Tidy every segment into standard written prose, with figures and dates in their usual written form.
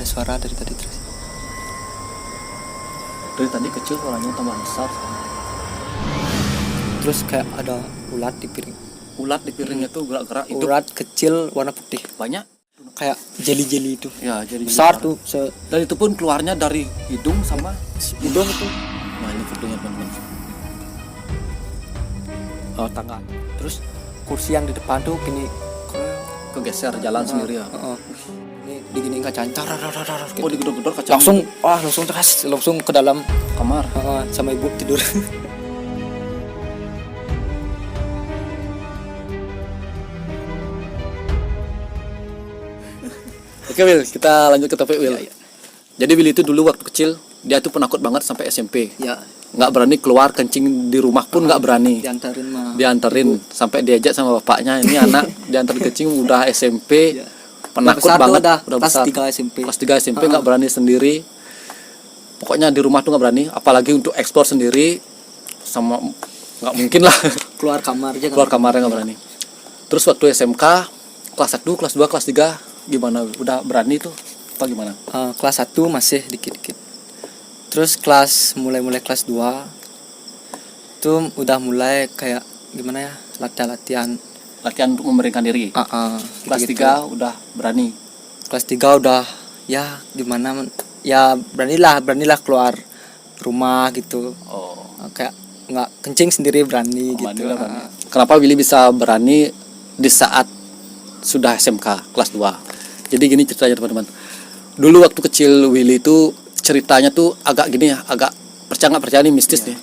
ada suara dari tadi terus. Dari tadi kecil suaranya tambah besar. Terus kayak ada ulat di piring. Ulat di piringnya tuh gerak-gerak itu Ulat kecil warna putih. banyak. Kayak jeli-jeli itu. Ya, jadi Besar tuh Dan itu pun keluarnya dari hidung sama hidung itu. nah ini fotonya teman-teman. Tangga. Terus kursi yang di depan tuh gini Kegeser jalan sendiri ya. Ini digini kaca gitu. Oh, digedor-gedor kaca. langsung teras langsung ke dalam kamar. sama ibu tidur. Oke Will, kita lanjut ke topik Will. Ya. Jadi Will itu dulu waktu kecil dia tuh penakut banget sampai SMP. Ya, Nggak berani keluar kencing di rumah pun nggak berani. Dianterin sampai diajak sama bapaknya, ini anak dianterin kencing udah SMP. Ya. Penakut besar banget, udah besar. kelas 3 SMP. Kelas 3 SMP nggak berani sendiri. Pokoknya di rumah tuh nggak berani, apalagi untuk eksplor sendiri sama nggak mungkin lah. Keluar kamar aja. Keluar kamarnya nggak berani. Terus waktu SMK kelas 1, kelas 2, kelas 3 gimana? Udah berani tuh apa gimana? Kelas 1 masih dikit-dikit. Terus mulai kelas 2 tuh udah mulai kayak gimana ya, latihan Untuk memberikan diri. Kelas gitu. 3 udah berani. Kelas 3 udah ya gimana ya, beranilah keluar rumah gitu. Kayak nggak kencing sendiri berani gitu. Berani. Kenapa Willy bisa berani di saat sudah SMK kelas 2? Jadi gini ceritanya teman-teman. Dulu waktu kecil Willy itu ceritanya tuh agak gini ya, agak percaya nggak percaya nih, mistis nih.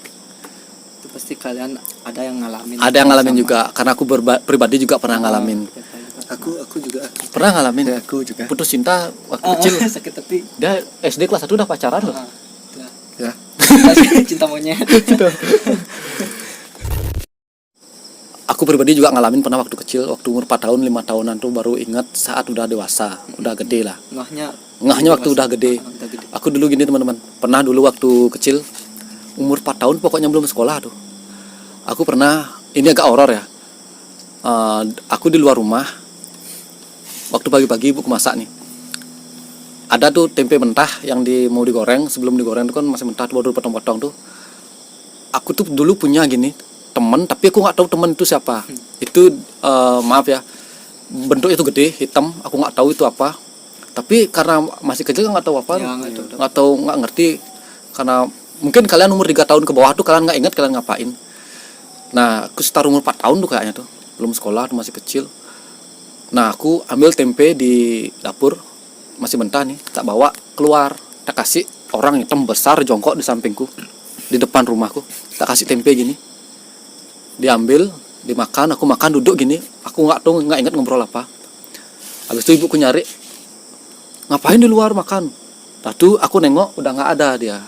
Itu pasti kalian ada yang ngalamin. Ada yang ngalamin juga, karena aku pribadi juga pernah ngalamin. Aku juga Pernah ngalamin. aku juga Putus cinta waktu kecil. sakit hati. Dia SD kelas 1 udah pacaran loh. Ya. Cinta monyet. Aku pribadi juga ngalamin pernah waktu kecil, waktu umur 4 tahun, 5 tahunan tuh baru ingat saat udah dewasa, udah gede lah. Ngahnya waktu udah gede. Aku dulu gini teman-teman, pernah dulu waktu kecil umur 4 tahun pokoknya belum sekolah tuh. Aku pernah, ini agak horor ya. Aku di luar rumah. Waktu pagi-pagi ibuku masak nih. Ada tuh tempe mentah yang mau digoreng, sebelum digoreng tuh kan masih mentah tuh baru potong-potong tuh. Aku tuh dulu punya gini temen, tapi aku nggak tahu temen itu siapa. Itu maaf ya, bentuk itu gede, hitam, aku nggak tahu itu apa. Tapi karena masih kecil nggak tahu apa, nggak ngerti. Karena mungkin kalian umur 3 tahun ke bawah tuh kalian nggak ingat kalian ngapain. Nah, aku sekitar umur 4 tahun tuh kayaknya tuh, belum sekolah, tuh masih kecil. Nah, aku ambil tempe di dapur, masih mentah nih, tak bawa keluar, tak kasih orang hitam besar jongkok di sampingku, di depan rumahku, tak kasih tempe gini. Diambil, dimakan, aku makan duduk gini, aku nggak ingat ngobrol apa. Habis itu ibuku nyari, ngapain di luar makan? Lalu aku nengok udah nggak ada dia.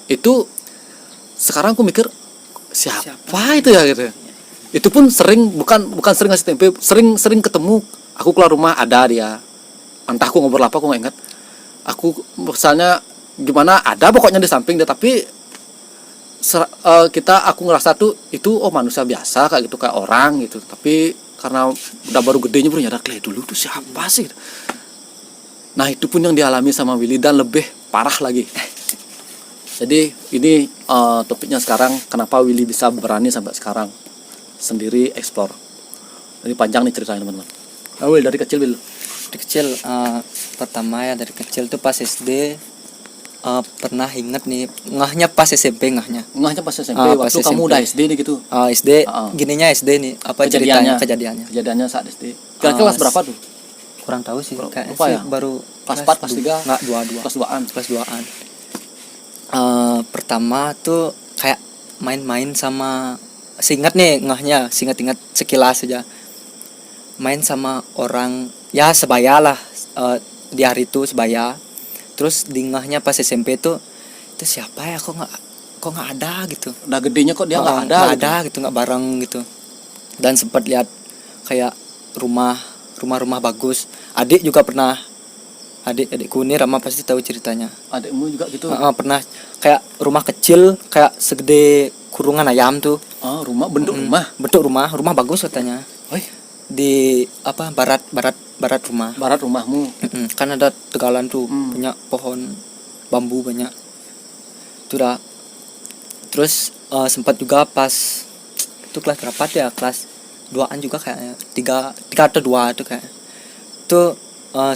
Itu sekarang aku mikir siapa itu ya gitu. Itu pun sering bukan sering ngasih tempe, sering ketemu. Aku keluar rumah ada dia. Entah aku ngobrol apa aku nggak ingat. Aku misalnya gimana ada pokoknya di samping dia, tapi aku ngerasa tuh itu manusia biasa kayak gitu, kayak orang gitu. Tapi karena udah baru gedenya baru nyadar dulu tuh siapa sih. Nah itu pun yang dialami sama Willy dan lebih parah lagi. Jadi ini topiknya sekarang, kenapa Willy bisa berani sampai sekarang sendiri explore. Ini panjang nih ceritanya teman-teman. Will dari kecil Will. Dari kecil pertama ya, dari kecil tuh pas SD pernah inget nih, ngahnya pas SMP ngahnya pas SMP waktu kamu udah SD nih gitu. SD gininya SD nih, apa kejadiannya saat SD. Kira-kira kelas berapa tuh? Kurang tahu sih, kayaknya sih ya? Baru kelas 4, kelas 3, enggak 2 kelas 2-an. Pertama tuh kayak main-main sama, seingat nih ngahnya, ingat sekilas aja, main sama orang ya sebaya lah, di hari itu sebaya. Terus di ngahnya pas SMP itu siapa ya, kok nggak ada gitu. Udah gedenya kok dia nggak ada gitu, nggak bareng gitu. Dan sempat lihat kayak rumah bagus. Adik juga pernah, adikku ini Rama pasti tahu ceritanya. Adikmu juga gitu? Pernah, kayak rumah kecil kayak segede kurungan ayam tuh. Bentuk rumah bagus katanya. di apa barat rumah. Barat rumahmu. Kan ada tegalan tuh, Hmm. banyak pohon bambu banyak. Itu dah. Terus sempat juga pas itu kelas berapa tuh ya, kelas 2-an juga kayaknya, 3 atau 2 tuh kayak. Tuh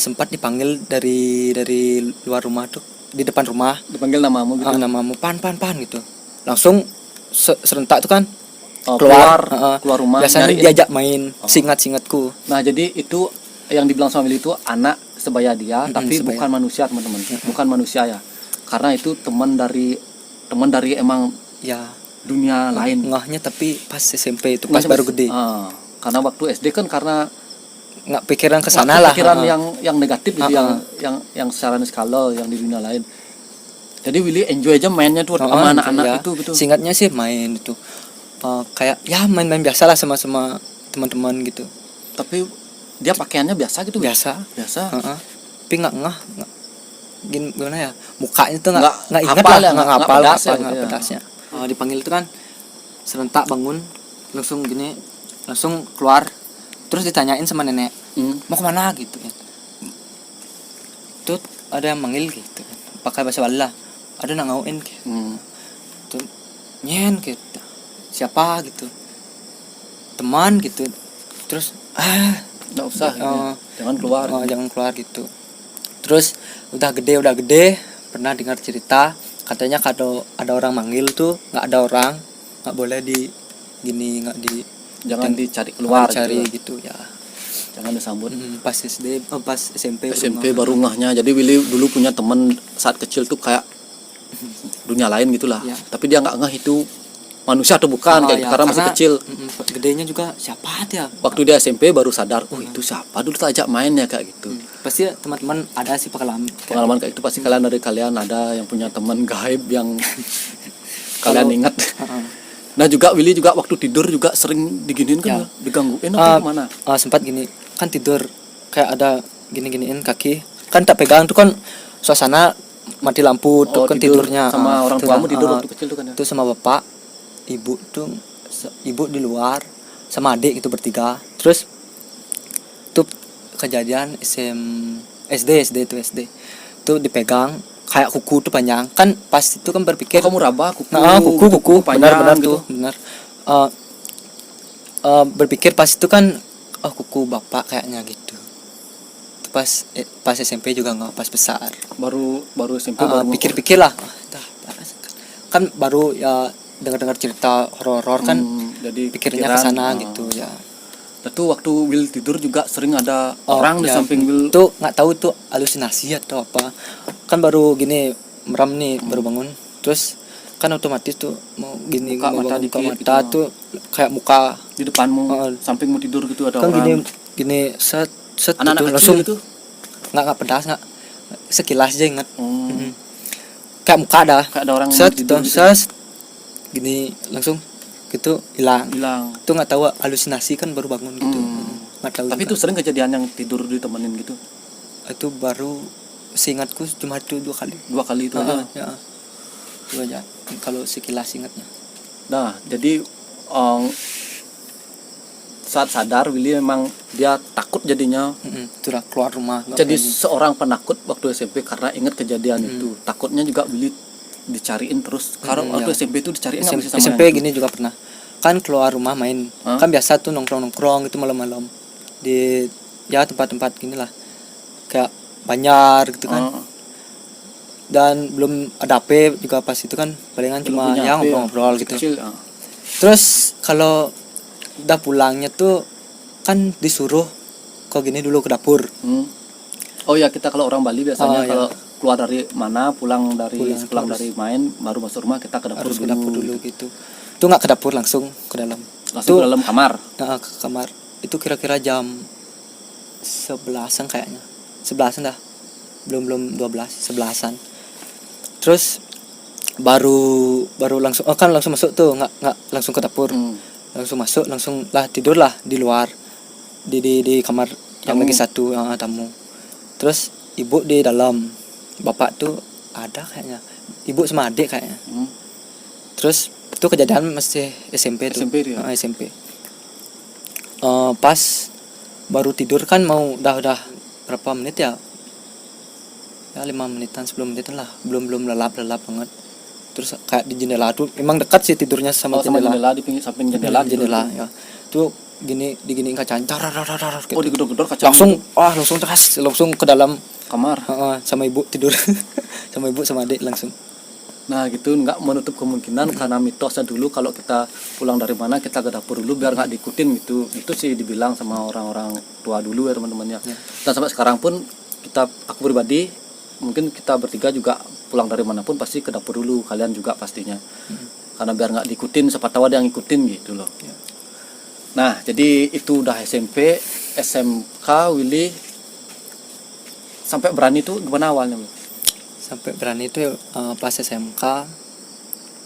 sempat dipanggil dari luar rumah tuh, di depan rumah. Dipanggil namamu gitu. Namamu pan gitu. Langsung serentak tuh kan Keluar keluar rumah. biasanya nyariin. diajak main. Seingatku. Nah, jadi itu yang dibilang sama Willy itu anak sebaya dia, tapi sebaya. bukan manusia, teman-teman. Bukan manusia ya. Karena itu teman dari emang Ya dunia lain. ngahnya tapi pas SMP itu pas baru gede. Karena waktu SD kan karena Nggak pikiran ke sana lah. pikiran yang negatif gitu, yang secara skala yang di dunia lain. Jadi Willy enjoy aja mainnya tuh sama anak-anak ya. itu gitu. Singkatnya sih main itu. Kayak ya main-main biasa lah sama teman-teman gitu. Tapi dia pakaiannya biasa gitu. Biasa. Tapi nggak gimana ya, mukanya tuh nggak ingat hafal lah, nggak hafal pedasnya, nggak gitu ya. pedasnya. Dipanggil itu kan serentak bangun langsung gini, langsung keluar, terus ditanyain sama nenek mau kemana gitu ya. Tuh ada yang manggil gitu kan, pakai bahasa Bala, ada nak ngauin gitu. Tuh nyen gitu, siapa gitu, teman gitu. Terus Nggak usah gitu. Jangan keluar gitu. Terus udah gede pernah dengar cerita katanya kalau ada orang manggil tuh nggak ada orang, nggak boleh jangan dicari keluar cari gitu. gitu ya. Jangan disambut. Pas SD pas SMP baru ngahnya. Jadi Willy dulu punya teman saat kecil tuh kayak dunia lain gitulah. Ya. Tapi dia nggak ngeh itu manusia atau bukan kayak gitu, karena masih kecil. Gedenya juga siapa ya. Waktu dia SMP baru sadar, itu siapa dulu tak ajak main ya kayak gitu. Pasti teman-teman ada sih pengalaman Kayak itu pasti kalian ada yang punya teman gaib yang kalian ingat. Nah juga Willy juga waktu tidur juga sering diginiin kan, digangguin atau gimana? Sempat gini kan tidur kayak ada giniin kaki kan tak pegang tuh kan, suasana mati lampu tuh kan tidurnya sama orang tuamu tidur waktu kecil tuh kan ya? Itu sama bapak, ibu tuh, ibu di luar sama adik itu bertiga. Terus tuh kejadian SD tuh dipegang kayak kuku tuh panjang kan, pas itu kan berpikir kamu raba kuku kuku panjang benar gitu. tuh benar. Berpikir pas itu kan kuku bapak kayaknya gitu. Pas SMP juga nggak, pas besar baru SMP baru pikir-pikir lah, kan baru ya dengar cerita horor kan, jadi pikirnya ke sana gitu ya. Itu waktu Will tidur juga sering ada orang di samping Will. Tuh nggak tahu tuh halusinasi atau apa, kan baru gini meram nih, baru bangun terus kan otomatis tuh mau gini buka mata gitu. Tuh kayak muka di depanmu, sampingmu tidur gitu ada kan orang. Gini set Anak-anak gitu, langsung gitu. Nggak pedas, nggak sekilas aja ingat. Kayak muka kayak ada orang set tidur gitu. Gini langsung gitu hilang. Itu nggak tahu halusinasi kan, baru bangun gitu. Nggak tahu. Tapi juga. Itu sering kejadian yang tidur ditemenin gitu. Itu baru seingatku cuma itu 2 kali. 2 kali itu aja. Ya. Itu aja kalau sekilas ingatnya. Nah, jadi saat sadar Willy memang dia takut jadinya. Sudah keluar rumah. Jadi seorang penakut waktu SMP karena ingat kejadian itu. Takutnya juga Willy dicariin terus. Karena waktu SMP itu dicariin sama SMP gini juga pernah. Kan keluar rumah main. Kan biasa tuh nongkrong itu malam-malam di ya tempat-tempat gini lah. Kayak Banjar gitu kan. Dan belum ada HP juga pas itu kan, palingan cuma ya ngobrol gitu. Kecil, Terus kalau udah pulangnya tuh kan disuruh kok gini dulu ke dapur. Oh ya, kita kalau orang Bali biasanya kalau keluar dari mana pulang dari main baru masuk rumah kita ke dapur, harus ke dapur dulu gitu. Itu nggak ke dapur, langsung ke dalam. Langsung ke dalam kamar. Nah, ke kamar. Itu kira-kira jam 11-an kayaknya. 11-an dah. Belum 12, 11-an. Terus baru langsung langsung masuk tuh, nggak langsung ke dapur. Langsung masuk, langsung lah tidur lah di luar di kamar yang lagi satu tamu. Terus ibu di dalam, bapak tuh ada kayaknya, ibu sama adik kayaknya. Terus itu kejadian masih SMP tuh. SMP dia. SMP. Pas baru tidur kan mau udah berapa menit ya 5 menitan 10 menitan lah, belum lelap banget. Terus kayak di jendela tuh memang dekat sih tidurnya sama sama jendela. jendela di pinggir samping jendela Jendela gitu. ya. Tuh diginiin kacanya gitu. Oh, digedor-gedor kaca langsung langsung ke dalam kamar. sama ibu tidur. Sama ibu sama adik langsung. Nah gitu, nggak menutup kemungkinan karena mitosnya dulu kalau kita pulang dari mana kita ke dapur dulu biar nggak diikutin gitu. Itu sih dibilang sama orang-orang tua dulu ya teman-temannya. Dan sampai sekarang pun aku pribadi mungkin kita bertiga juga pulang dari manapun pasti ke dapur dulu, kalian juga pastinya. Karena biar nggak diikutin, siapa tahu ada yang ngikutin gitu loh. Nah jadi itu udah SMP, SMK Willy sampai berani tuh gimana awalnya? Sampai berani itu pas SMK,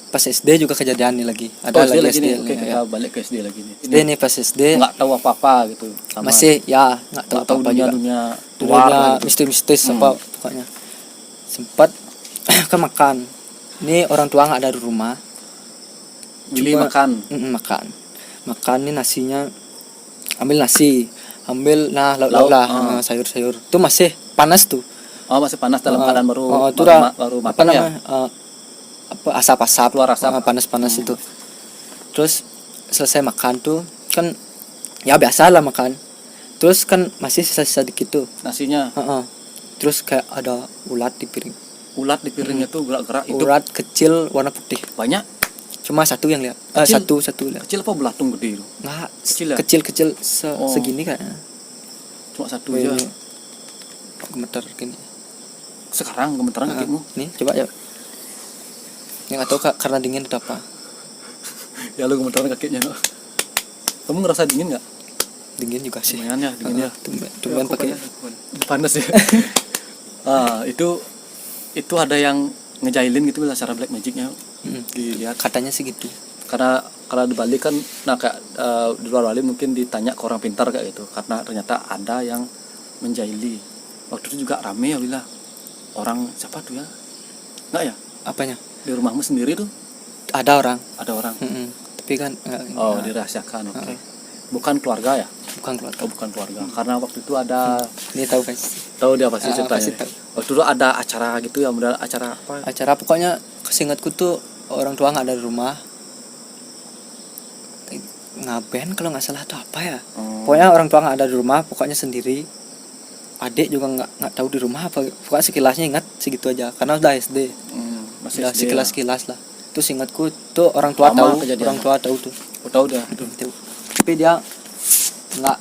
pas SD juga kejadian nih lagi. Ada SD lagi lagi SD. nih. Oke, kita balik ke SD lagi nih. SD nih pas SD Nggak tahu apa-apa gitu. Sama masih ya nggak tahu apa juga. dunia luar lah gitu. Mistis apa pokoknya. Sempat ke makan. Ini orang tua nggak ada di rumah. Willy makan. Makan nih nasinya, ambil nasi, lauk lah, sayur-sayur. Itu masih panas tuh. Oh, masih panas dalam keadaan baru apa matang ya. Asap-asap, keluar asap. panas-panas itu. Terus selesai makan tuh kan ya biasa lah makan. Terus kan masih sisa-sisa dikit tuh Nasinya. Terus kayak ada ulat di piring. Ulat di piringnya tuh gerak-gerak hidup. Ulat kecil warna putih. Banyak. Cuma satu yang lihat. Kecil? Satu lihat. Kecil apa belatung gede itu? Nggak, Kecil ya? kecil segini kayaknya. Cuma satu aja. Gemeter gini. Sekarang gemetaran kakimu. Nih, coba ya. Yang atau karena dingin atau apa? Ya lu gemetaran kakinya. No. Kamu ngerasa dingin nggak? Dingin juga sih. Lumayan ya dingin ya. Tumben pakai panas ya. Itu ada yang ngejailin gitu lah cara black magicnya. Dilihat katanya sih gitu. Karena kalau di Bali kan kayak di luar Bali mungkin ditanya ke orang pintar kayak gitu, karena ternyata ada yang menjaili. Waktu itu juga rame ya Wila. Orang siapa tuh ya? Enggak ya? Apanya? Di rumahmu sendiri tuh ada orang. Tapi kan dirahasiakan. Oke. Bukan keluarga ya? Bukan keluarga. Bukan keluarga. Karena waktu itu ada Ini tahu guys. Tahu dia pasti ceritanya. Pasti tahu. Waktu itu ada acara gitu ya, acara apa? Acara pokoknya keseingatku tuh orang tua nggak ada di rumah. Ngaben kalau nggak salah tuh apa ya? Pokoknya orang tua nggak ada di rumah, pokoknya sendiri. Adik juga nggak tahu di rumah apa. Pokoknya sekilasnya ingat segitu aja, karena udah SD. Masih udah SD sekilas lah. Itu seingatku tuh orang tua tahu, orang tua tahu tuh. Tahu dah. Tapi dia nggak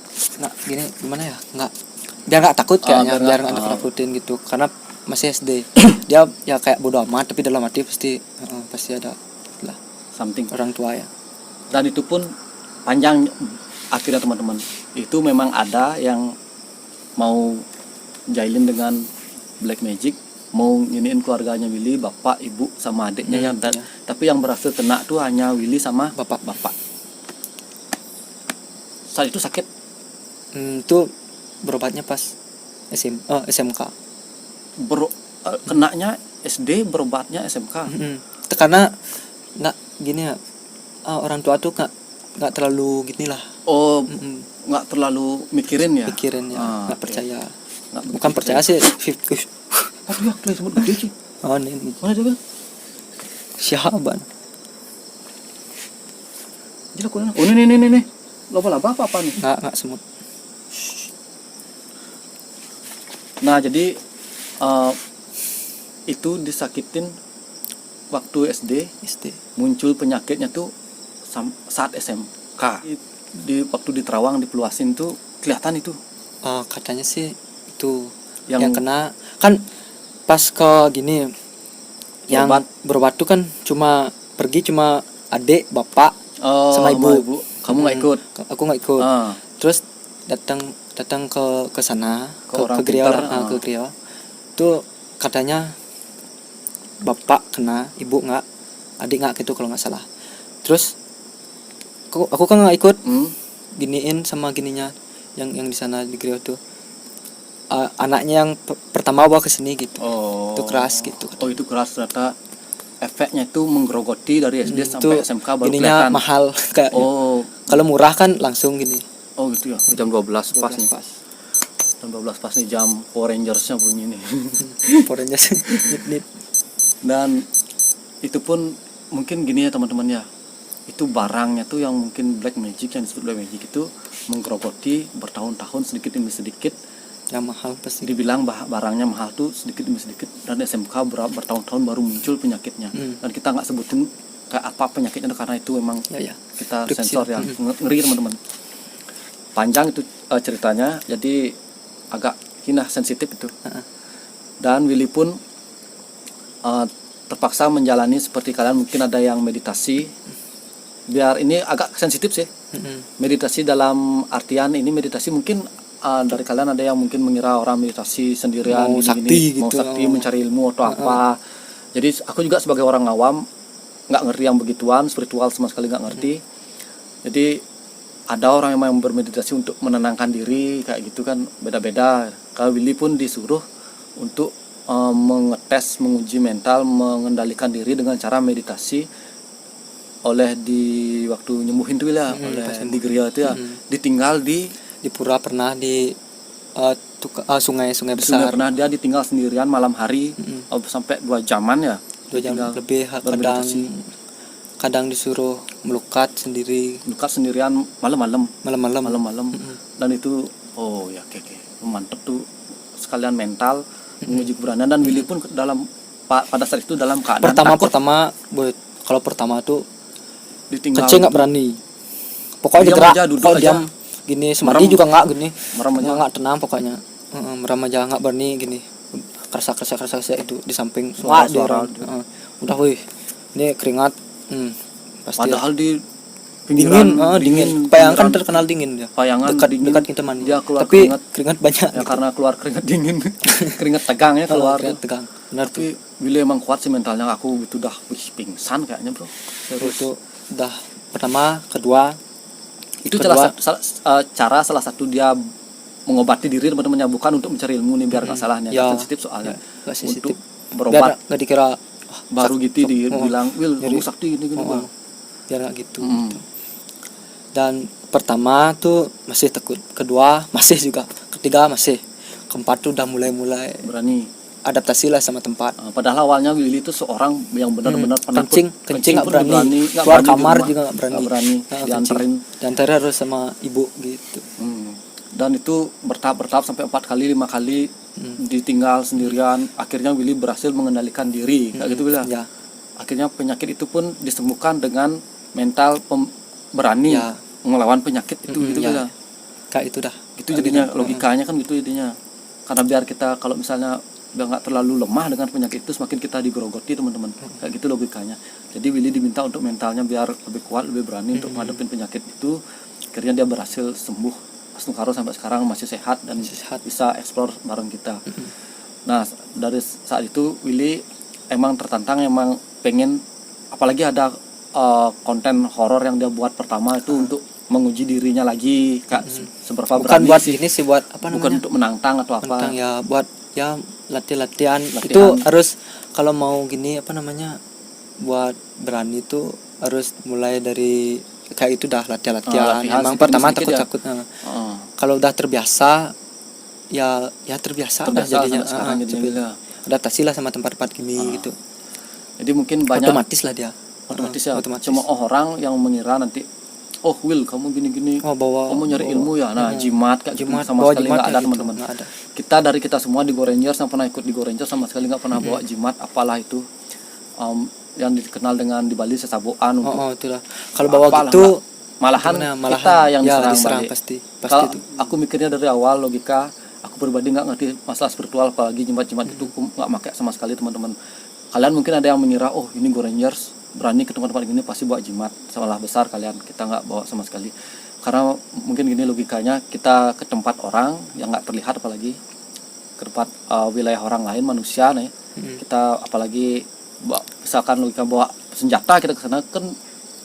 gini gimana ya? Dia nggak takut kayaknya, biar nggak takutin gitu, karena masih SD. Dia ya kayak bodo amat, tapi dalam hati pasti ada lah something orang tua ya. Dan itu pun panjang akhirnya teman-teman. Itu memang ada yang mau jailin dengan black magic, mau nyiniin keluarganya Willy, bapak, ibu sama adiknya tapi yang berhasil kena tuh hanya Willy sama bapak. Saat itu sakit. Itu berobatnya pas SMK. Kenanya SD, berobatnya SMK. Karena nggak gini ya, orang tua tuh nggak terlalu gini lah. Nggak terlalu mikirin ya. Nggak percaya. Bukan percaya sih. Aduh, ya semut gede sih. Ini. Mana dia? Syahaban. Jadi aku nih. Laba-laba apa nih? Nggak semut. Nah, jadi itu disakitin waktu SD. Muncul penyakitnya tuh saat SMK. Waktu di Terawang dipeluasin tuh kelihatan itu. Katanya sih itu yang kena kan pas ke gini yang berobat tuh kan cuma adik, bapak sama ibu. Kamu nggak ikut? Aku nggak ikut. Terus datang ke sana ke Griau ke Griau. Itu katanya bapak kena, ibu nggak, adik nggak gitu kalau nggak salah. Terus aku kan nggak ikut. Giniin sama gininya yang di sana di Griau tuh. Anaknya yang pertama bawa ke sini gitu. Itu keras gitu. Itu keras ternyata. Efeknya itu menggerogoti dari SD sampai SMK baru ininya kelihatan. Mahal kayak. Kalau murah kan langsung gini. Oh gitu ya, jam 12 pas 12 nih. pas. Jam 12 pas nih, jam Power Rangers-nya bunyi nih. Porenya nit. Dan itu pun mungkin gini ya teman-teman ya, itu barangnya tuh yang mungkin black magic, yang disebut black magic itu menggerogoti bertahun-tahun sedikit demi sedikit. Ya mahal pasti. Dibilang barangnya mahal tuh sedikit demi sedikit, dan SMK bertahun-tahun baru muncul penyakitnya. Dan kita nggak sebutin kayak apa penyakitnya karena itu memang Ya. kita Kripsi. sensor ya. Ngeri teman-teman, panjang itu ceritanya, jadi agak sensitif itu. Dan Willy pun terpaksa menjalani seperti kalian, mungkin ada yang meditasi. Biar ini agak sensitif sih. Meditasi dalam artian ini meditasi mungkin dari kalian ada yang mungkin mengira orang meditasi sendirian Mau gini-gini, sakti mau gitu. sakti mencari ilmu atau apa. Jadi aku juga sebagai orang awam nggak ngerti yang begituan, spiritual sama sekali nggak ngerti. Jadi ada orang yang bermeditasi untuk menenangkan diri kayak gitu kan, beda-beda. Kalau Willy pun disuruh untuk menguji mental, mengendalikan diri dengan cara meditasi oleh di waktu nyembuhin tuh ya, oleh di gereja itu ya, ditinggal di Pura pernah di sungai besar. pernah dia ditinggal sendirian malam hari sampai 2 jaman ya. 2 jam lebih, kadang disuruh melukat sendirian malam-malam. malam-malam. Dan itu ya oke. Mantep tuh, sekalian mental menguji keberanian. Dan Willy pun pada saat itu dalam keadaan takut. Kalau pertama tuh Ditinggal kencing nggak berani, pokoknya diam gerak, aja, duduk kalau aja. diam gini semadi juga nggak gini, merem aja. nggak tenang pokoknya. Merem aja, nggak berani gini, kerasa itu di samping Suara-suara. udah wih ini keringat, pasti Padahal di dingin, pinggiran, bayangkan pinggiran terkenal dingin ya, payangan dingin. dekat kita mandi, Dia keluar tapi keringat banyak ya gitu. karena keluar keringat dingin. Keringat tegang ya keluar. Keringat tegang, benar tuh. Tapi Willy emang kuat sih mentalnya. Aku gitu dah pingsan kayaknya bro. Itu udah pertama, kedua Itu cara salah satu dia mengobati diri teman-temannya, bukan untuk mencari ilmu nih, biar nggak salahnya. Ya, sensitif soalnya. nggak sensitif. Untuk berobat biar nggak dikira baru gitu dibilang Will kamu sakti gini Bang. Biar nggak gitu. Dan pertama tuh masih takut, kedua masih juga, ketiga masih, keempat tuh udah mulai berani adaptasi lah sama tempat. Padahal awalnya Willy itu seorang yang benar-benar penakut. Kencing nggak pun berani, nggak keluar berani kamar di rumah. juga nggak berani. Dianterin. Diantar harus sama ibu gitu. Dan itu bertahap sampai 4 kali 5 kali ditinggal sendirian. Akhirnya Willy berhasil mengendalikan diri kayak gitu Willy. Ya. Akhirnya penyakit itu pun disembuhkan dengan mental berani melawan penyakit itu gitu Willy. Kayak itu dah. Gitu jadinya logikanya kan gitu jadinya. Karena biar kita kalau misalnya biar nggak terlalu lemah dengan penyakit itu, semakin kita digerogoti teman-teman. Kayak gitu logikanya. Jadi Willy diminta untuk mentalnya biar lebih kuat, lebih berani untuk menghadapi penyakit itu. Akhirnya dia berhasil sembuh. Asnukaro sampai sekarang masih sehat dan bisa eksplor bareng kita. Nah dari saat itu Willy emang tertantang, emang pengen, apalagi ada konten horor yang dia buat pertama itu untuk menguji dirinya lagi, seberapa bukan berani buat sih. ini sih, buat apa namanya, bukan untuk menantang atau apa. Ya buat ya latihan. Itu harus, kalau mau gini apa namanya, buat berani itu harus mulai dari kayak itu dah, latihan. Emang pertama takut kalau udah terbiasa ya terbiasa lah jadinya. Adaptasi lah sama tempat-tempat gini gitu. Jadi mungkin banyak otomatis lah dia. Otomatis. Cuma orang yang mengira nanti Will kamu gini-gini, kamu nyari ilmu ya. Nah jimat kayak jimat sama sekali nggak ada teman-teman. Kita semua di Go Rangers yang pernah ikut di Go Rangers sama sekali nggak pernah bawa jimat apalah itu, yang dikenal dengan di Bali sesaboan untuk itulah. Kalau bawa gitu malahan kita yang diserang pasti kalau itu. Aku mikirnya dari awal logika, aku pribadi nggak ngerti masalah spiritual, apalagi jimat-jimat itu aku nggak pakai sama sekali teman-teman. Kalian mungkin ada yang mengira ini Go Rangers berani ke tempat-tempat gini pasti bawa jimat. Salah besar kalian, kita nggak bawa sama sekali. Karena mungkin gini logikanya, kita ke tempat orang yang nggak terlihat, apalagi ke tempat wilayah orang lain, manusia nih. Kita apalagi misalkan logika bawa senjata, kita ke sana kan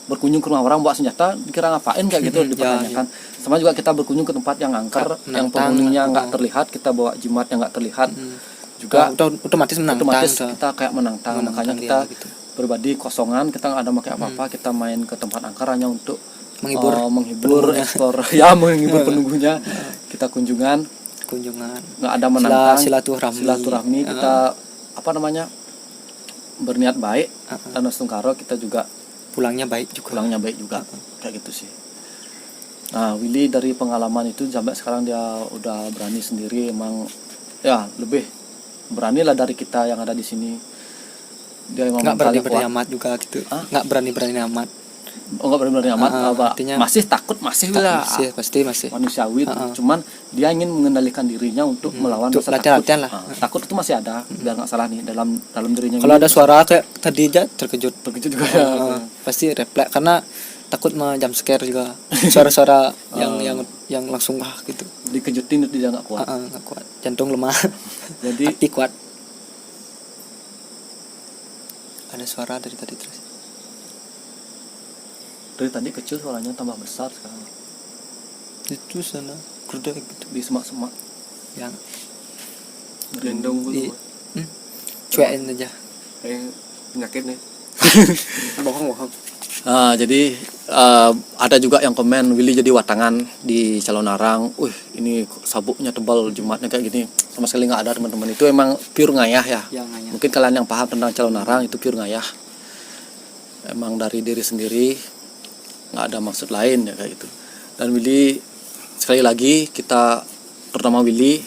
berkunjung ke rumah orang bawa senjata, dikira ngapain kayak gitu dipertanyakan. Sama juga kita berkunjung ke tempat yang angker, yang penghuninya nggak terlihat, kita bawa jimat yang nggak terlihat, juga otomatis menantang. Kita kayak menantang. Makanya kita gitu. Pribadi kosongan, kita nggak ada pakai apa-apa, kita main ke tempat angker hanya untuk menghibur penunggunya. ekspor ya, menghibur penunggunya. Kita kunjungan, nggak ada menantang, silaturahmi. Kita apa namanya, berniat baik, dan Tungkaro kita juga pulangnya baik juga. Kayak gitu sih. Nah, Willy dari pengalaman itu sampai sekarang dia udah berani sendiri, emang ya lebih berani lah dari kita yang ada di sini. Dia emang nggak berani amat juga gitu. Nggak berani amat. Oh, nggak berani amat, artinya masih takut, masih lah. Pasti Manusiawi, cuman dia ingin mengendalikan dirinya untuk melawan rasa takut. Latihan lah. Takut itu masih ada, biar nggak salah nih dalam dirinya. Kalau ada suara kayak tadi aja terkejut juga ya. Pasti refleks karena takut jump scare juga. Suara-suara yang langsung gitu. Dikejutin itu dia nggak kuat. Nggak kuat. Jantung lemah. Jadi hati kuat. Ada suara dari tadi terus. Dari tadi kecil suaranya tambah besar sekarang. Itu sana kerja gitu Di semak-semak yang gendong di cuekin aja. Penyakit nih. bohong. Jadi ada juga yang komen Willy jadi watangan di Calonarang. Ini sabuknya tebal, Jumatnya kayak gini. Sama sekali nggak ada, teman-teman. Itu emang pure ngayah ya. Ngayah. Mungkin kalian yang paham tentang Calonarang itu pure ngayah. Emang dari diri sendiri, nggak ada maksud lain ya kayak gitu. Dan Willy, sekali lagi kita, terutama Willy,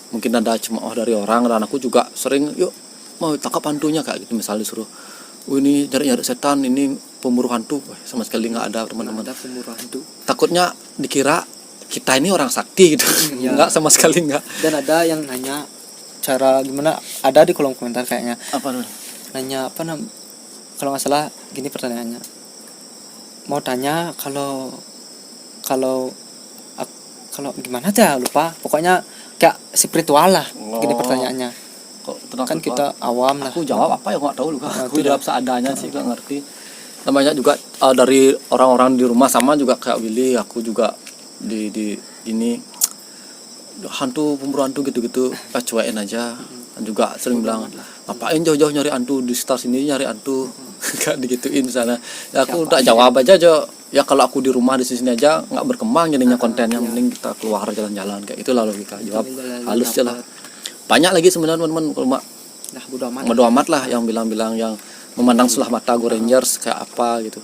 mungkin ada cemooh dari orang, dan aku juga sering yuk mau tangkap hantunya kayak gitu, misalnya disuruh ini nyari setan, ini pemburu hantu. Sama sekali nggak ada, teman-teman. Ada pemburu hantu. Takutnya dikira kita ini orang sakti gitu. Nggak, sama sekali nggak. Dan ada yang nanya cara gimana, ada di kolom komentar kayaknya. Apa namanya? Nanya kalau nggak salah gini pertanyaannya, mau tanya kalau gimana aja lupa, pokoknya kayak spiritual lah. Gini pertanyaannya, kan kita awam lah. Aku jawab apa ya nggak tahu juga. Aku jawab seadanya sih, nggak ngerti. Namanya juga dari orang-orang di rumah, sama juga kayak Willy, aku juga di ini hantu, pemburu hantu gitu-gitu, cuekin aja. Dan juga sering bilang, ngapain jauh-jauh nyari hantu di sekitar sini, nyari hantu. Gak digituin misalnya. Ya aku tak jawab aja. Ya kalau aku di rumah di sini aja nggak berkembang jadinya kontennya, mending kita keluar jalan-jalan kayak itulah logika. Jawab halus aja lah. Banyak lagi sebenarnya teman-teman, kalau bodo amat lah yang bilang-bilang, yang memandang sebelah mata Go Rangers kayak apa gitu.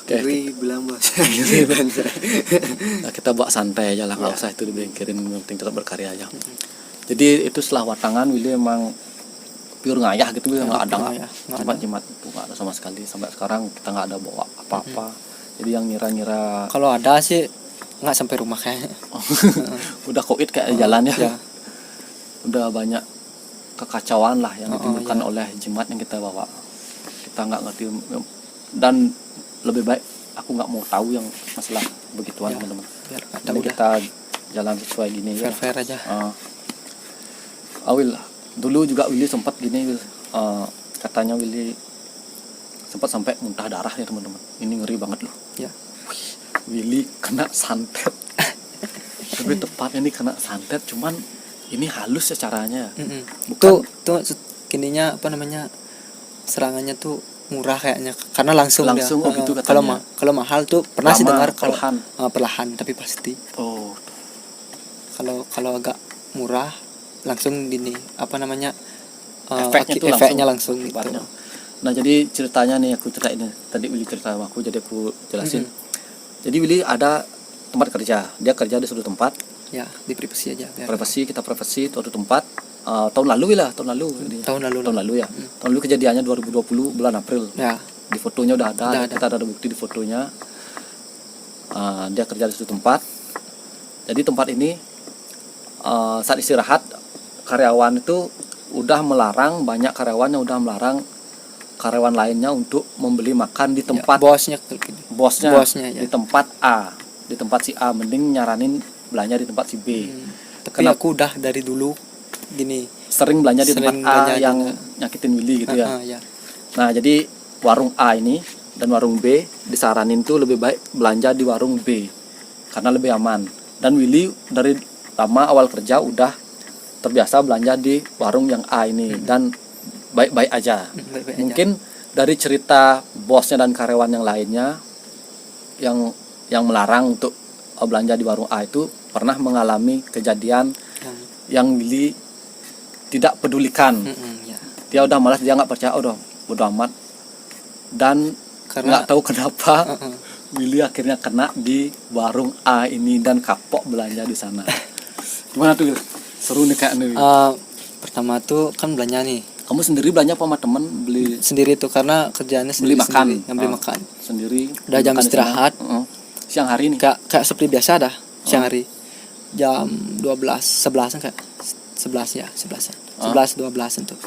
Oke. Bilang bahasa. Nah, kita bawa santai aja lah, nggak usah itu dibengkirin, yang penting tetap berkarya aja. Jadi itu setelah watangan Willy emang pure ngayah gitu, nggak ada jimat itu nggak ada sama sekali. Sampai sekarang kita nggak ada bawa apa-apa. Jadi yang ngira-ngira kalau ada sih nggak sampai rumah kayaknya. Udah koit kayak jalan ya. Udah banyak kekacauan lah yang ditimbulkan oleh jimat yang kita bawa. Kita nggak ngerti, dan lebih baik aku nggak mau tahu yang masalah begituan, teman-teman. Jadi kita jalan sesuai gini ya. Fair aja. Will, dulu juga Willy sempat gini, Will. Katanya Willy sempat sampai muntah darah ya, teman-teman. Ini ngeri banget loh. Ya. Willy kena santet. Lebih tepatnya ini kena santet, cuman ini halus ya caranya. Bukan tuh gininya apa namanya, serangannya tuh murah kayaknya, karena langsung gitu katanya. Kalau mahal tuh pernah sih dengar kalau perlahan tapi pasti. Oh. Kalau agak murah langsung gini apa namanya, efeknya langsung gitu. Nah, jadi ceritanya nih aku ceritain tadi, Willy cerita sama aku, jadi aku jelasin. Jadi Willy ada tempat kerja, dia kerja di suatu tempat. Ya, di privasi aja. Kita privasi suatu tempat. Tahun lalu ya. Tahun lalu kejadiannya 2020 bulan April. Ya. Di fotonya udah ada. Kita ada bukti di fotonya. Dia kerja di suatu tempat. Jadi tempat ini saat istirahat, karyawan itu udah melarang, banyak karyawan yang udah melarang karyawan lainnya untuk membeli makan di tempat bosnya ya. Di tempat A, di tempat si A, mending nyaranin belanja di tempat si B. Tapi aku udah dari dulu gini sering belanja di tempat A yang nyakitin Willy gitu ya. Nah, jadi warung A ini dan warung B disaranin tuh lebih baik belanja di warung B karena lebih aman. Dan Willy dari lama awal kerja udah terbiasa belanja di warung yang A ini dan baik-baik aja. Mungkin dari cerita bosnya dan karyawan yang lainnya, yang melarang untuk belanja di warung A itu pernah mengalami kejadian yang Willy tidak pedulikan. ya. Dia udah malas, dia nggak percaya, udah bodo amat. Dan Karena nggak tahu kenapa Willy akhirnya kena di warung A ini dan kapok belanja di sana. Gimana tuh, Will? Seru nih kayak nih. pertama tuh kan belanja nih Kamu sendiri belanja apa sama temen? Beli sendiri tuh karena kerjaannya beli sendiri, makan. yang beli makan. Sendiri. Udah jam makan di sana. istirahat. Siang hari nih. Kayak seperti biasa dah siang hari. Jam 11-an kayak 11 ya, 11-an. 11-12-an tuh.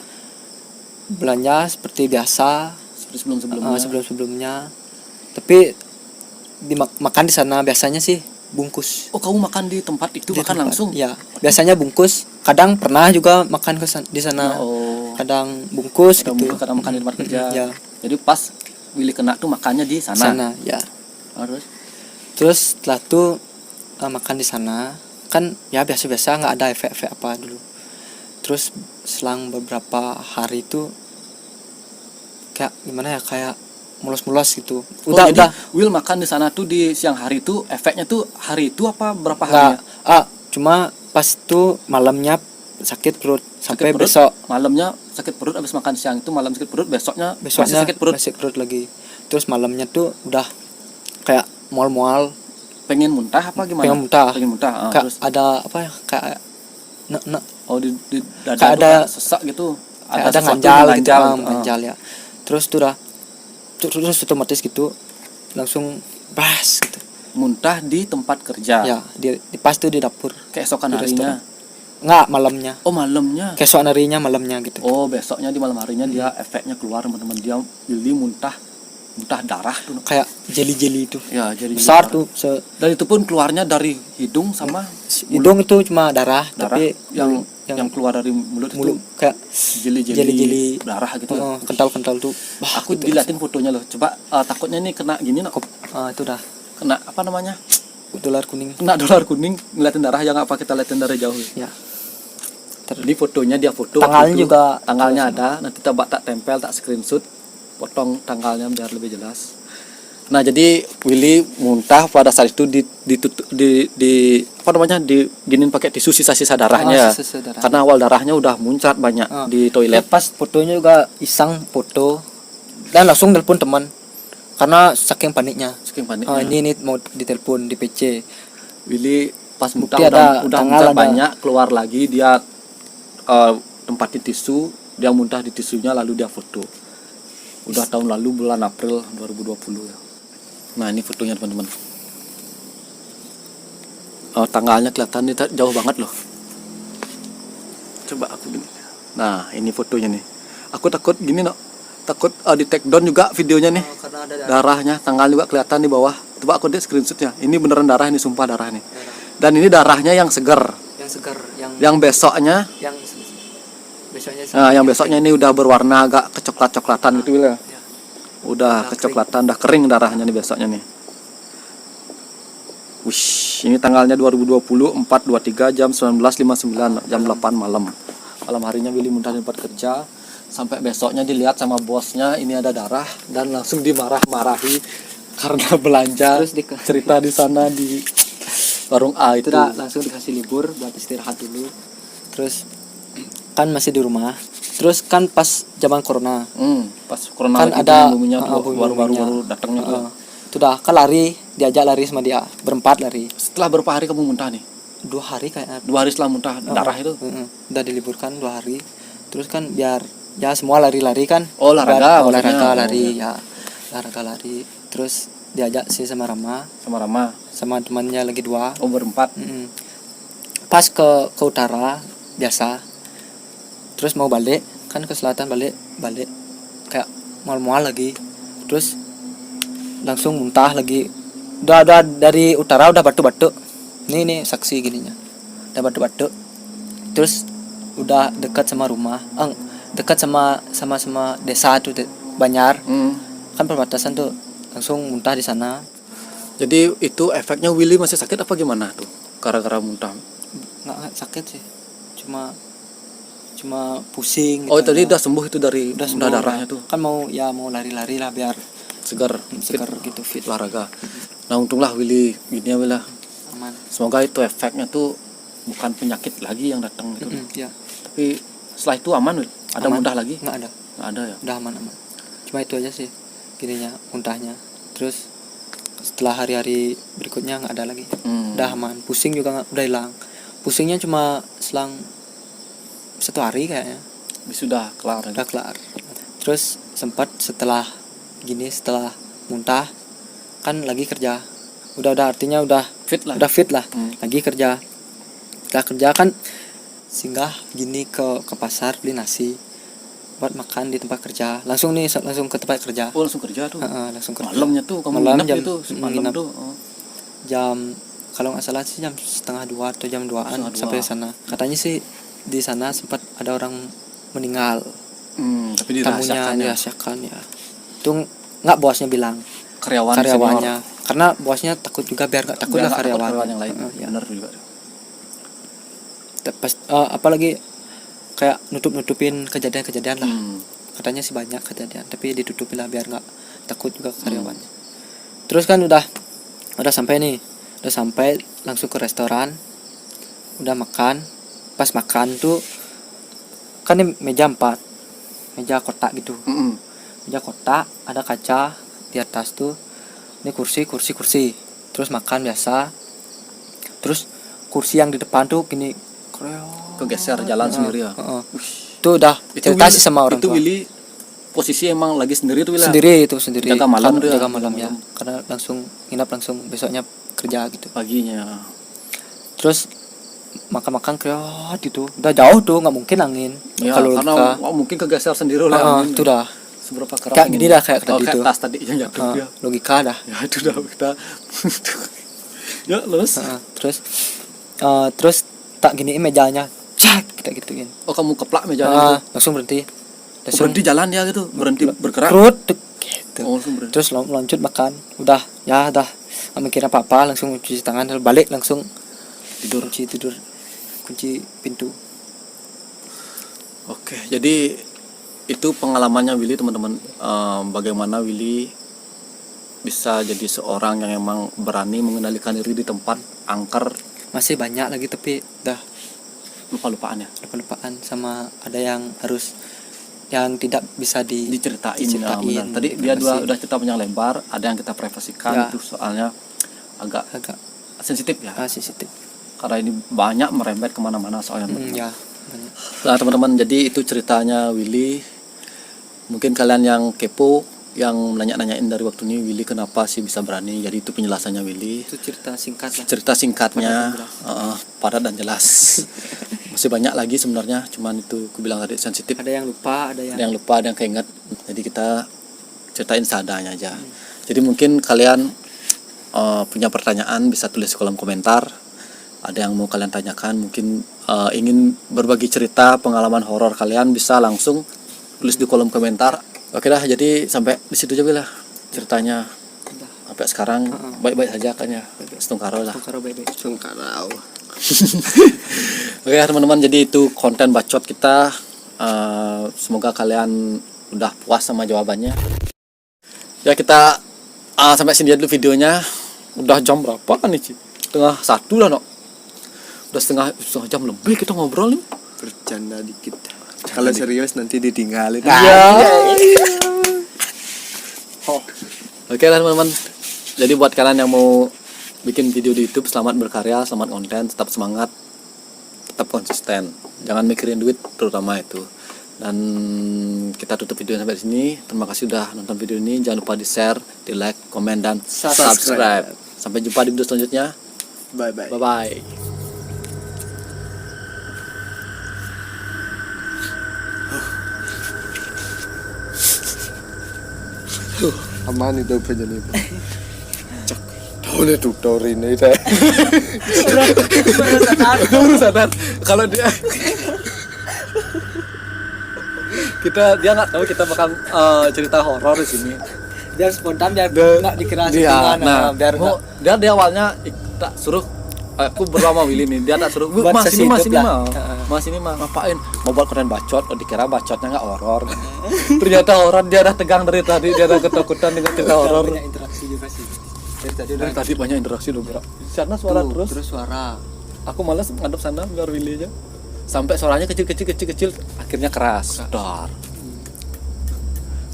Belanja seperti biasa Seperti sebelum-sebelumnya. sebelum-sebelumnya. Tapi makan di sana biasanya sih bungkus. Oh, kamu makan di tempat itu, Di makan tempat. langsung? Ya, biasanya bungkus. Kadang pernah juga makan di sana. Oh. Kadang bungkus Kadang gitu. buka, kadang makan di tempat kerja. Ya, Jadi pas Willy kena tuh makannya di sana. sana ya. Terus Terus setelah itu makan di sana kan ya biasa-biasa, nggak ada efek-efek apa dulu. Terus selang beberapa hari itu kayak gimana ya, kayak mulos-mulos gitu. jadi Will makan di sana tuh di siang hari itu, efeknya tuh hari itu apa berapa nggak harinya? cuma pas tuh malamnya sakit perut sampai Sakit perut, besok. malamnya sakit perut, habis makan siang itu malam sakit perut, besoknya masih Besoknya sakit perut. lagi. Terus malamnya tuh udah kayak mual-mual, Pengen muntah apa gimana? pengen muntah. Kayak Terus ada apa ya, kayak nek di dada kayak tuh ada kayak sesak gitu. kayak ada sesuatu nganjal yang gitu, gitu. nganjal ya. Terus tuh udah terus otomatis gitu langsung bas gitu. Muntah di tempat kerja. Ya, di pas tuh di dapur. Keesokan Di harinya. Enggak, malamnya. Oh, malamnya. Keesokan harinya malamnya gitu. Oh, besoknya di malam harinya dia efeknya keluar, teman-teman. Dia Willy muntah darah tuh. Kayak jeli-jeli itu. Ya, jadi Besar tuh Dan itu pun keluarnya dari hidung sama hidung itu cuma darah, darah tapi yang keluar dari mulut, mulut itu kayak jeli-jeli darah gitu. kental-kental tuh. Aku gitu. diliatin fotonya loh. Coba takutnya ini kena gini nak. Itu dah Kena apa namanya? dolar kuning. Kena dolar kuning, ngeliatin darah yang apa kita liatin dari jauh. Ya. Ini fotonya dia foto. Tanggalnya waktu itu. juga Tanggalnya ada. Nanti tak tempel, tak screenshot, potong tanggalnya biar lebih jelas. Nah, jadi Willy muntah pada saat itu di apa namanya, diginin pakai tisu sisa-sisa darahnya. Sisa darah. Karena awal darahnya udah muncrat banyak di toilet. Pas fotonya juga iseng foto dan langsung telepon teman karena saking paniknya. Saking paniknya. Ini mau ditelepon di PC. Willy pas muntah Bukti udah tanggal muncrat ada. banyak, keluar lagi dia tempatin tisu, dia muntah di tisunya lalu dia foto. Udah tahun lalu bulan April 2020 ya. Nah, ini fotonya teman-teman. Tanggalnya kelihatan nih, jauh banget loh. Coba aku gini. Nah, ini fotonya nih. Aku takut gini no. Takut di take down juga videonya nih. Karena ada Darahnya, tanggal juga kelihatan di bawah. Coba aku lihat screenshotnya. Ini beneran darah, ini sumpah darah nih. Dan ini darahnya yang segar. yang segar, Yang besoknya, yang besoknya yang besoknya ini udah berwarna agak kecoklat-coklatan gitu ya. Udah kecoklatan, udah kering darahnya nih besoknya nih. Wish, ini tanggalnya 2020 4/23 jam 19.59 jam 8 malam. Malam harinya Willy muntah di tempat kerja. Sampai besoknya dilihat sama bosnya ini ada darah dan langsung dimarah-marahi karena belanja. Terus cerita di sana di warung A itu. langsung dikasih libur buat istirahat dulu. Terus kan masih di rumah. Terus kan pas zaman corona. Pas corona Kan lagi ada boomingnya boomingnya. baru datangnya tuh. Itu dah kan lari, diajak lari sama dia, berempat lari. Setelah berapa hari kamu muntah nih? 2 hari kayaknya. 2 hari setelah muntah darah itu. Udah diliburkan 2 hari. Terus kan biar ya semua lari-lari kan. Olahraga lari ya. Olahraga lari. Terus diajak sih sama Rama, sama temannya lagi 2. Berempat. Pas ke utara biasa. Terus mau balik kan ke selatan, balik kayak mual-mual lagi. Terus langsung muntah lagi. Udah dari utara udah batuk-batuk. Nih saksi gininya. Udah batuk-batuk. Terus udah dekat sama rumah. Dekat sama desa tuh Banjar. Kan perbatasan tuh. Langsung muntah di sana. Jadi itu efeknya Willy masih sakit apa gimana tuh? Gara-gara muntah. Nggak sakit sih. Cuma pusing Oh, gitu. tadi udah sembuh itu dari Udah darahnya tuh. Kan mau lari-lari lah biar segar, segar fit, gitu, fit, olahraga. Nah untunglah Willy gini ya Willy. aman. Semoga itu efeknya tuh bukan penyakit lagi yang datang gitu. Ya, Tapi setelah itu aman Will? Ada aman. muntah lagi? Nggak ada, Nggak ada ya. udah aman. Cuma itu aja sih gininya, muntahnya. Terus setelah hari-hari berikutnya nggak ada lagi. Udah aman. Pusing juga udah hilang. Pusingnya cuma selang 1 hari kayaknya. Sudah kelar. Udah kelar. Terus sempat setelah muntah kan lagi kerja. Udah artinya udah Fit lah. Udah fit lah. Lagi kerja. Setelah kerja kan singgah gini ke pasar beli nasi buat makan di tempat kerja. Langsung ke tempat kerja. Oh langsung kerja tuh. Langsung kerja. Malamnya tuh kamu Malam nginep jam- gitu malam nginep. tuh. Jam kalau nggak salah sih jam 1:30 atau jam 2-an 1:30. sampai sana. Katanya sih di sana sempat ada orang meninggal. Tapi Tamunya dirahasiakan ya. dirahasiakan ya. Itu nggak bosnya bilang, karyawannya. Karena bosnya takut juga biar nggak takut Biar lah nggak takut karyawan. karyawan yang lain. Ya. Benar juga. Apalagi kayak nutupin kejadian-kejadian lah. Katanya sih banyak kejadian, tapi ditutupin lah biar nggak takut juga karyawannya. Terus kan udah sampai langsung ke restoran, udah makan. Pas makan tuh kan ini meja 4, meja kotak gitu. Meja kotak ada kaca di atas tuh. Ini kursi. Terus makan biasa. Terus kursi yang di depan tuh gini Kegeser jalan sendiri ya. Itu udah cerita sih sama orang itu tua. Willy posisi emang lagi sendiri tuh Willy. Sendiri. Jaga malam Kan dia. jaga malam ya. Karena langsung nginap langsung besoknya kerja gitu. Paginya. Terus makan kreot gitu. Udah jauh tuh nggak mungkin angin. Ya, Kalau karena mungkin kegeser sendiri lah. itu dah. Seberapa keras Kayak gini dah kayak tadi kayak tuh. tas tadi yang jatuh dia. Logika dah. Ya itu dah kita. Ya terus. Terus tak giniin mejanya. Cak kita gituin. Oh kamu keplak mejanya itu. Langsung berhenti. Berhenti jalan dia gitu, berhenti bergerak. Kerut gitu. Oh, langsung berhenti. Terus lanjut makan. Udah nggak mikir apa-apa, langsung cuci tangan, balik langsung tidur. Kunci pintu. Oke, jadi itu pengalamannya Willy teman-teman. Bagaimana Willy bisa jadi seorang yang emang berani mengendalikan diri di tempat angker. Masih banyak lagi tapi udah Lupa-lupaan ya. lupa-lupaan sama ada yang tidak bisa Diceritain. Diceritain. Ya, benar. Tadi dia udah cerita panjang lebar, ada yang kita privasikan Ya. itu soalnya agak sensitif ya. sensitif. Karena ini banyak merembet kemana-mana soalnya. Ya, banyak. Nah teman-teman, jadi itu ceritanya Willy. Mungkin kalian yang kepo, yang nanya-nanyain dari waktu ini Willy kenapa sih bisa berani. Jadi itu penjelasannya Willy. Itu cerita singkat lah. Cerita singkatnya padat dan jelas. Masih banyak lagi sebenarnya, cuman itu aku bilang tadi sensitif. Ada yang lupa, ada yang Lupa, ada yang keinget. Jadi kita ceritain seadanya aja. Jadi mungkin kalian punya pertanyaan bisa tulis di kolom komentar. Ada yang mau kalian tanyakan, mungkin ingin berbagi cerita pengalaman horor kalian, bisa langsung tulis di kolom komentar. Oke dah, jadi sampai di situ aja lah ceritanya. Sampai sekarang baik-baik saja kan ya. Setungkaro lah. Sungkarau. Oke teman-teman, jadi itu konten bacot kita. Semoga kalian udah puas sama jawabannya. Ya kita sampai sini dulu videonya. Udah jam berapa kan nih? 12:30 lah no. Udah setengah jam lebih kita ngobrol nih. Bercanda dikit. Kalau serius nanti ditinggalin. Iya. Oke lah teman-teman. Jadi buat kalian yang mau bikin video di YouTube, selamat berkarya, selamat konten, tetap semangat, tetap konsisten. Jangan mikirin duit terutama itu. Dan kita tutup video sampai di sini. Terima kasih udah nonton video ini. Jangan lupa di-share, di-like, komen dan subscribe. Sampai jumpa di video selanjutnya. Bye bye. Bye bye. Aman itu penjani. Cok. Tahu nih tutorial ini teh. Baru sadar kalau dia dia nggak tahu kita bakal cerita horor di sini. biar spontan, biar nggak dikira settingan. Nah, biar nggak dia awalnya kita suruh Aku bersama Willy nih, dia tak suruh, Buat mas ini mas sesi ini hidup mah, lah. mas ini mah ngapain? Mau buat konten bacot, oh dikira bacotnya nggak horor. Ternyata horor, dia udah tegang dari tadi, dia udah ketakutan dengan cerita horor. Banyak interaksi juga sih. Dari tadi udah Dari tadi banyak interaksi loh, Bro. Sana suara terus. suara. Aku malas ngadep sana biar Willy aja. Sampai suaranya kecil, akhirnya keras. Dar.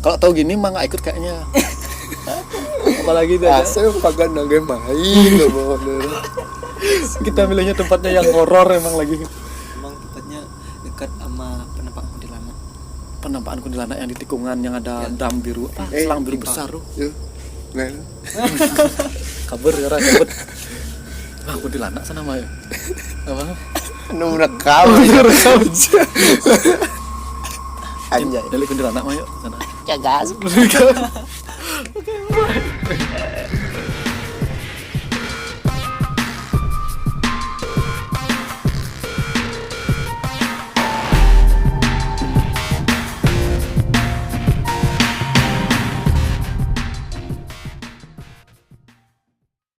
Kalau tahu gini mah nggak ikut kayaknya. Apalagi dia. Saya pagan nage main loh bawa Kita milihnya tempatnya yang horor emang lagi. Emang tempatnya dekat sama penampakan kuntilanak. Penampakan kuntilanak yang di tikungan yang ada dam biru, selang biru besar tuh. Yuk. Nah, Kabur ya orang kabur. Wah, kuntilanak sana mah ya. Apa? nu rekam. Anjay. Dari kuntilanak mah yuk sana. Cagas.